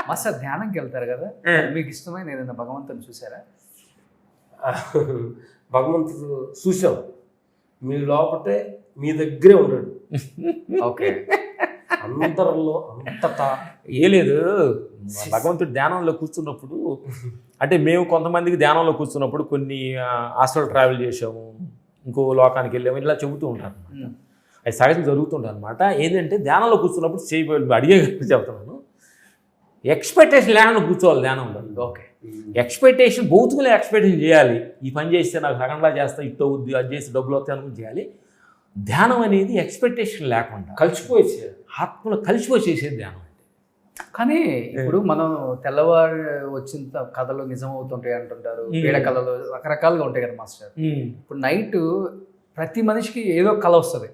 Master ధ్యానంకి వెళ్తారు కదా, మీకు ఇష్టమైన ఏదైనా భగవంతుని చూసారా? భగవంతుడు చూసాం, మీ లోపటే మీ దగ్గరే ఉన్నాడు. ఓకే, అందరిలో అంతటా ఏ లేదు. భగవంతుడు ధ్యానంలో కూర్చున్నప్పుడు అంటే మేము కొంతమందికి ధ్యానంలో కూర్చున్నప్పుడు కొన్ని హాస్టల్ ట్రావెల్ చేసాము, ఇంకో లోకానికి వెళ్ళాము, ఇలా చెబుతూ ఉంటారు అనమాట. అది సహజం జరుగుతుంటాయి అనమాట. ఏంటంటే ధ్యానంలో కూర్చున్నప్పుడు అడిగే చెప్తున్నాను, ఎక్స్పెక్టేషన్ లేకుండా కూర్చోవాలి ధ్యానంలో. ఓకే, ఎక్స్పెక్టేషన్ భౌతికలో ఎక్స్పెక్టేషన్ చేయాలి. ఈ పని చేస్తే నాకు సగంలా చేస్తా, ఇట్ట అవుద్ది, అది చేసి డబ్బులు వస్తాయి అనుకుని చేయాలి. ధ్యానం అనేది ఎక్స్పెక్టేషన్ లేకుండా కలిసిపోయి ఆత్మలో కలిసిపోయి చేసేది ధ్యానం. కానీ ఇప్పుడు మనం తెల్లవారు వచ్చిన కథలు నిజం అవుతుంటాయి అంటుంటారు, పీడ కళలు రకరకాలుగా ఉంటాయి కదా మాస్టర్. ఇప్పుడు నైట్ ప్రతి మనిషికి ఏదో కళ వస్తుంది,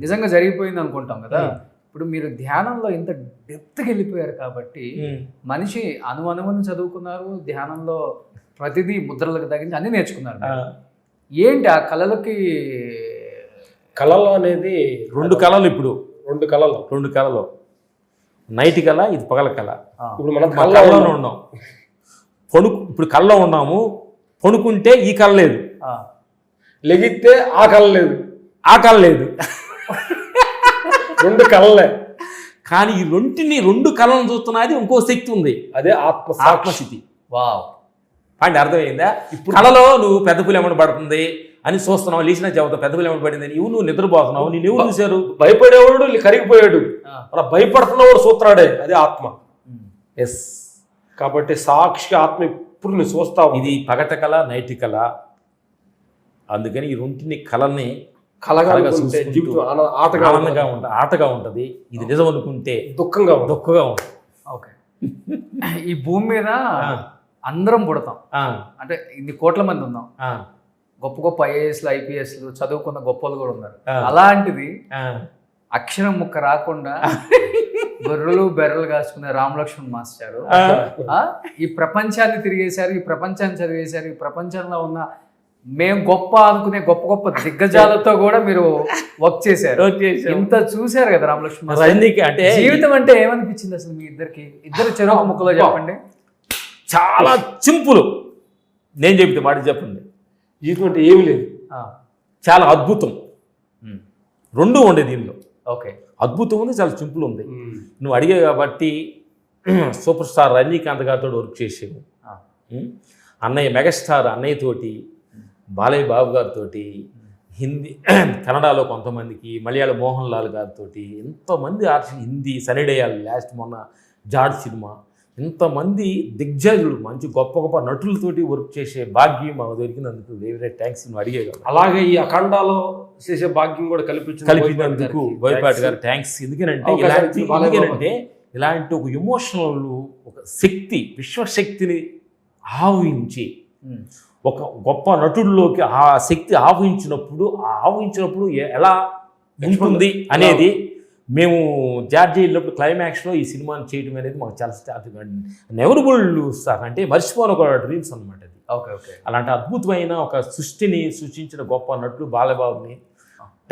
నిజంగా జరిగిపోయింది అనుకుంటాం కదా. ఇప్పుడు మీరు ధ్యానంలో ఇంత డెప్త్కి వెళ్ళిపోయారు కాబట్టి మనిషి అనువనువును చదువుకున్నారు, ధ్యానంలో ప్రతిదీ ముద్రలకు తగ్గించి అన్ని నేర్చుకున్నారు. ఏంటి ఆ కళలకి? కళలు అనేది రెండు కళలు. ఇప్పుడు రెండు కళలు, నైట్ కళ, ఇది పగల కళ. ఇప్పుడు మనం కళ్ళలోనే ఉన్నాం, ఇప్పుడు కళ్ళలో ఉన్నాము. పడుకుంటే ఈ కళ లేదు, లెగిస్తే ఆ కళ లేదు, ఆ కళ లేదు. రెండు కళలే. కానీ ఈ రెండు కళలను చూస్తున్నది ఇంకో శక్తి ఉంది, అదే ఆత్మస్థితి. వావ్, అంటే అర్థమైందా? ఇప్పుడు కళలో నువ్వు పెద్ద పులి ఏమని పడుతుంది అని చూస్తున్నావు, లేచిన చెబుతావు పెద్ద పులి ఏమని పడింది, నువ్వు నిద్రపోతున్నావు, నేను ఎవరు చూశారు? భయపడేవాడు కరిగిపోయాడు, అలా భయపడుతున్నవాడు చూస్తున్నాడే, అదే ఆత్మ. ఎస్, కాబట్టి సాక్షిగా ఆత్మ ఇప్పుడు నువ్వు చూస్తావు. ఇది పగట కళ, నైట్ కళ. అందుకని ఈ రెంటిని కళని ఆటగా ఉంటుంది. ఇది నిజం అనుకుంటే దుఃఖంగా ఉంటుంది. ఓకే, ఈ భూమి మీద అందరం పుడతాం, అంటే ఇన్ని కోట్ల మంది ఉన్నాం, గొప్ప గొప్ప ఐఏఎస్లు ఐపీఎస్లు చదువుకున్న గొప్పలు కూడా ఉన్నారు. అలాంటిది అక్షరం ముక్క రాకుండా గొర్రెలు బెర్రలు కాసుకునే రామలక్ష్మణ్ మాస్టారు ఈ ప్రపంచాన్ని తిరిగేశారు, ఈ ప్రపంచాన్ని చదివేశారు. ఈ ప్రపంచంలో ఉన్న మేము గొప్ప అనుకునే గొప్ప గొప్ప దిగ్గజాలతో కూడా మీరు వర్క్ చేశారు. ఇంత చూశారు కదా రామలక్ష్మణ్ మాస్టర్. అంటే జీవితం అంటే ఏమనిపించింది అసలు మీ ఇద్దరు చెరొక ముక్కలో చెప్పండి. చాలా సింపుల్, నేను చెప్తే మాట చెప్పండి. జీవితం అంటే ఏమి లేదు, చాలా అద్భుతం. రెండు ఉండే దీనిలో. ఓకే, అద్భుతం ఉంది, చాలా సింపుల్ ఉంది. నువ్వు అడిగే కాబట్టి సూపర్ స్టార్ రజనీకాంత్ గారితో వర్క్ చేసాము, అన్నయ్య మెగాస్టార్ అన్నయ్య తోటి, బాలయ్య బాబు గారితో, హిందీ కన్నడలో కొంతమందికి, మలయాళ మోహన్ లాల్ గారితో, ఎంతోమంది ఆర్టిస్ట్, హిందీ సనిడేయాలి లాస్ట్ మొన్న జాడ్ సినిమా, ఇంతమంది దిగ్గజులు మంచి గొప్ప గొప్ప నటులతోటి వర్క్ చేసే భాగ్యం మాకు దొరికినందుకు వెరీ థ్యాంక్స్. నువ్వు అడిగే కదా. అలాగే ఈ అఖండాలో చేసే భాగ్యం కూడా కల్పించినందుకు బోయపాటి గారు థ్యాంక్స్. ఎందుకంటే ఇలాంటి ఒక ఎమోషనల్ ఒక శక్తి, విశ్వశక్తిని ఆవహించి ఒక గొప్ప నటుడిలోకి ఆ శక్తి ఆవహించినప్పుడు ఎలా ఉంటుంది అనేది మేము జార్జి వెళ్ళినప్పుడు క్లైమాక్స్లో ఈ సినిమాని చేయడం అనేది మాకు చాలా నెవరబుల్ సార్, అంటే మర్చిపోని ఒక డ్రీమ్స్ అనమాట అది. ఓకే ఓకే, అలాంటి అద్భుతమైన ఒక సృష్టిని సృష్టించిన గొప్ప నటుడు బాలబాబుని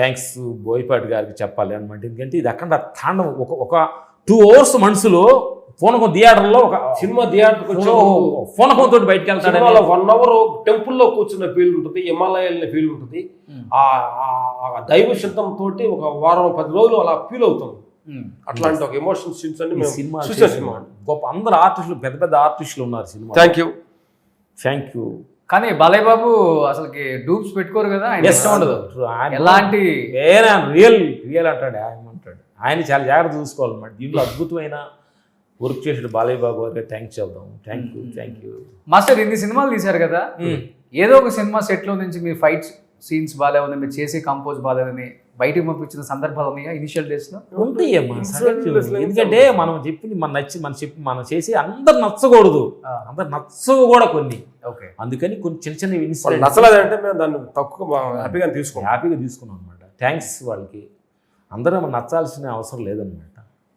థ్యాంక్స్ బోయపాటి గారికి చెప్పాలి అనమాట. ఎందుకంటే ఇది అక్కడ తాండవం ఒక 2 hours మనసులో పూనకం థియేటర్లో ఒక సినిమా థియేటర్ పూనకంతో బయటకు వెళ్తాడు. 1 hour టెంపుల్లో కూర్చున్న ఫీల్ ఉంటుంది, హిమాలయాల ఫీల్ ఉంటుంది. ఆ దైవ శబ్దంతో ఒక వారం 10 రోజులు అలా ఫీల్ అవుతాం. అట్లాంటి ఒక ఎమోషన్ సీన్స్ అన్ని సినిమా గొప్ప అందరు ఆర్టిస్టులు, పెద్ద పెద్ద ఆర్టిస్టులు ఉన్నారు సినిమా. Thank you. కానీ బాలయ్య బాబు అసలుకి డూప్స్ పెట్టుకోరు కదా, ఆయన ఇష్టం ఉండదు. ఎలాంటి రియల్ అంటాడు ఆయన చాలా జాగ్రత్త చూసుకోవాలన్నమాట. దీంట్లో అద్భుతమైన వర్క్ చేసాడు బాలయ్య బాబు గారికి థ్యాంక్స్ చెప్దాం. Thank you master. ఇన్ని సినిమాలు తీశారు కదా, ఏదో ఒక సినిమా సెట్లో నుంచి మీ ఫైట్ సీన్స్ బాగాలేవని, మీరు చేసే కంపోజ్ బాగాలేదని బయటికి పంపించిన సందర్భాలు ఉన్నాయా ఇనిషియల్ డేస్లో? ఉంటాయమ్మా. ఎందుకంటే మనం చెప్పింది మనం చేసి అందరు నచ్చకూడదు, అందరు నచ్చవు కూడా కొన్ని. ఓకే, అందుకని కొన్ని చిన్న ఇన్సిడెంట్ నచ్చలేదంటే మేము దాన్ని తక్కువ హ్యాపీగా తీసుకున్నాం అనమాట. థ్యాంక్స్ వాళ్ళకి. అందరూ నచ్చాల్సిన అవసరం లేదనమాట.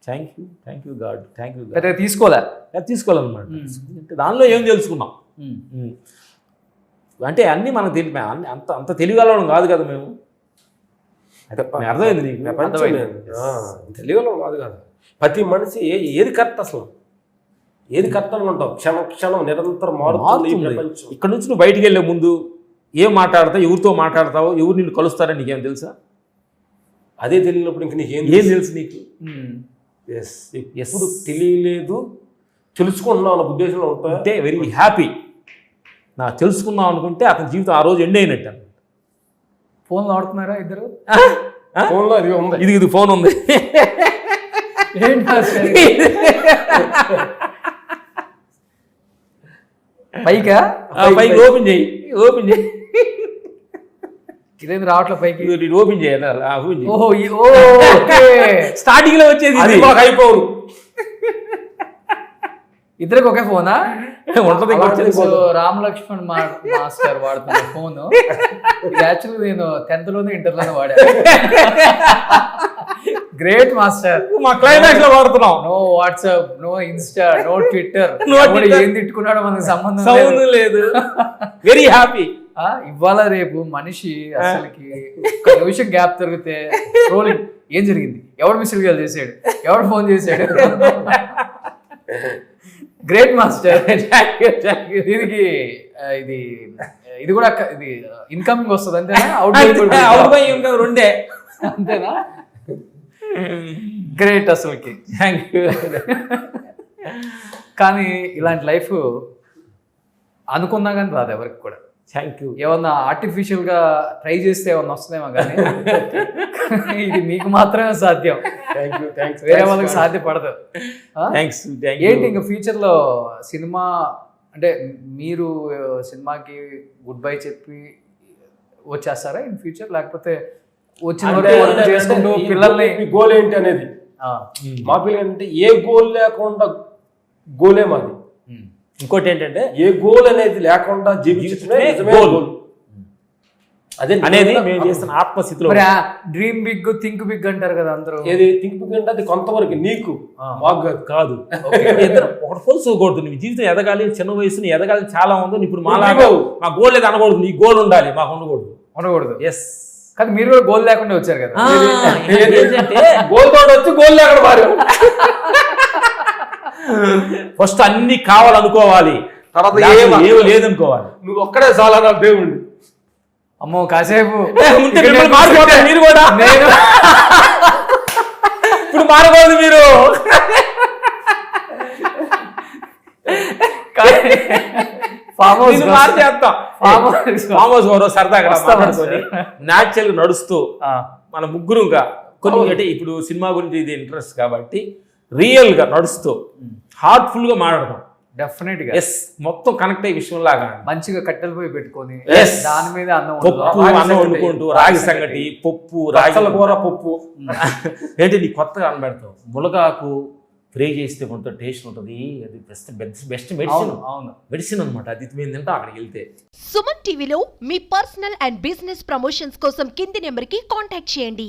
Thank you God. తీసుకోవాలన్నమాట. అంటే దానిలో ఏం తెలుసుకున్నాం అంటే అన్నీ మనకు తెలిపి అంత తెలియగలవడం కాదు కదా మేము. అర్థమైంది నీకు? తెలియగలం కాదు కదా. ప్రతి మనిషి ఏది కరెక్ట్ అసలు ఏది కరెక్ట్ అనుకుంటావు? క్షణం క్షణం నిరంతరం మారుతుంది ఈ ప్రపంచం. ఇక్కడ నుంచి నువ్వు బయటికి వెళ్ళే ముందు ఏం మాట్లాడతావు, ఎవరితో మాట్లాడతావు, ఎవరు నిన్ను కలుస్తారని నీకేం తెలుసా? అదే తెలియనప్పుడు ఇంక నీకు ఏం తెలుసు నీకు? ఎప్పుడు తెలియలేదు, తెలుసుకుంటున్నావు అన్న ఉద్దేశంలో ఉంటా అంటే వెరీ హ్యాపీ. నా తెలుసుకుందాం అనుకుంటే అతని జీవితం ఆ రోజు ఎండ్ అయినట్టు. ఫోన్లు ఆడుతున్నారా ఇద్దరు? ఫోన్లో అది ఉంది. ఇది ఫోన్ ఉంది. ఏంటి మాస్టర్? పైకా? పైకి ఓపెన్ చేయి. ఇదేంది రావట్లే పైకి? ఓపెన్ చేయాలి. ఓహో ఓకే. స్టార్టింగ్ లో వచ్చేది అది మాకు అయిపోవు. ఇద్దరికి ఒకే ఫోనా ఉంటది? రామ్ లక్ష్మణ్ మాస్టర్ వాడుతున్న ఫోన్ యాక్చువల్లీ నేను 10th లోనే ఇంటర్లోనే వాడా. Great master. మా క్లైమాక్స్ లో వాడుతున్నాం. No WhatsApp, no Insta, no Twitter. ఏం తిట్టుకున్నాడో మనకు సంబంధం లేదు. Very happy. ఇవాళ రేపు మనిషి అసలుకి ఒక నిమిషం గ్యాప్ దొరికితే ట్రోలింగ్. ఏం జరిగింది, ఎవడు మిస్డ్ కాల్ చేశాడు, ఎవడు ఫోన్ చేశాడు. Great master. దీనికి ఇది కూడా ఇది ఇన్కమింగ్ వస్తుంది అంతేనా? అవుట్ రెండే అంతేనా? గ్రేట్ అసలుకి. Thank you. కానీ ఇలాంటి లైఫ్ అనుకున్నా కానీ రాదు ఎవరికి కూడా. Thank you. ఏమన్నా ఆర్టిఫిషియల్ గా ట్రై చేస్తే ఏమన్నా వస్తుందేమో కానీ ఇది మీకు మాత్రమే సాధ్యం. వేరే వాళ్ళకి సాధ్యపడదు. ఏంటి ఇంకా ఫ్యూచర్ లో సినిమా అంటే మీరు సినిమాకి గుడ్ బై చెప్పి వచ్చేస్తారా ఇన్ ఫ్యూచర్, లేకపోతే వచ్చిన చేసుకుంటూ పిల్లల్ని? గోల్ ఏంటి అనేది మా పిల్లలు అంటే ఏ గోల్ లేకుండా గోలే మాది. ఇంకోటి ఏంటంటే ఏ గోల్ అనేది లేకుండా జీవించడమే గోల్. అదే అనేది మేము చేస్తున్న ఆత్మస్థితిలో. డ్రీమ్ బిగ్, థింక్ బిగ్ అంటారు కదా అందరూ. ఏది థింక్ బిగ్ అంటే అది కొంతవరకు నీకు, మాకు కాదు. ఒకటి తెలుసుకోకూడదు. నీ జీవితం ఎదగాలి, చిన్న వయసు ఎదగాలి చాలా ఉంది. ఇప్పుడు మా గోల్ లేదు అనకూడదు. నీ గోల్ ఉండాలి, మాకు ఉండకూడదు. ఎస్. కానీ మీరు కూడా గోల్ లేకుండా వచ్చారు కదా. గోల్ తోటి వచ్చి గోల్ లేకుండా మారు. ఫస్ట్ అన్ని కావాలనుకోవాలి, తర్వాత ఏమి లేదనుకోవాలి. నువ్వు ఒక్కడే చాలా నా దేవుడు. అమ్మో కాసేపు మారిపోతారు మీరు కూడా. నేను ఇప్పుడు మారకూడదు మీరు. ఫామ్ హౌస్ సరదాగా న్యాచురల్ గా నడుస్తూ మన ముగ్గురుగా కొన్ని అంటే ఇప్పుడు సినిమా గురించి ఇది ఇంట్రెస్ట్ కాబట్టి రియల్ గా నడుస్తూ హార్ట్ఫుల్ గా మాట్లాడతాం. డెఫినెట్ గా ఎస్. మొత్తం కనెక్ట్ అయ్యే విషయం లాగా మంచిగా కట్టెలు పోయి పెట్టుకొని దాని మీద అన్నం వండుకుంటూ రాగి సంగటి, పప్పు, రాగి కూర, పప్పు ఏంటి నీ కొత్తగా అనబెడతావు. ములగాకు ఫ్రై చేస్తే కొంత టేస్ట్ ఉంటుంది. అది బెస్ట్ మెడిసిన్ అనమాట. అది మేము తింటాం అక్కడికి వెళ్తే. సుమన్ టీవీలో మీ పర్సనల్ అండ్ బిజినెస్ ప్రమోషన్స్ కోసం కింది నెంబర్కి కాంటాక్ట్ చేయండి.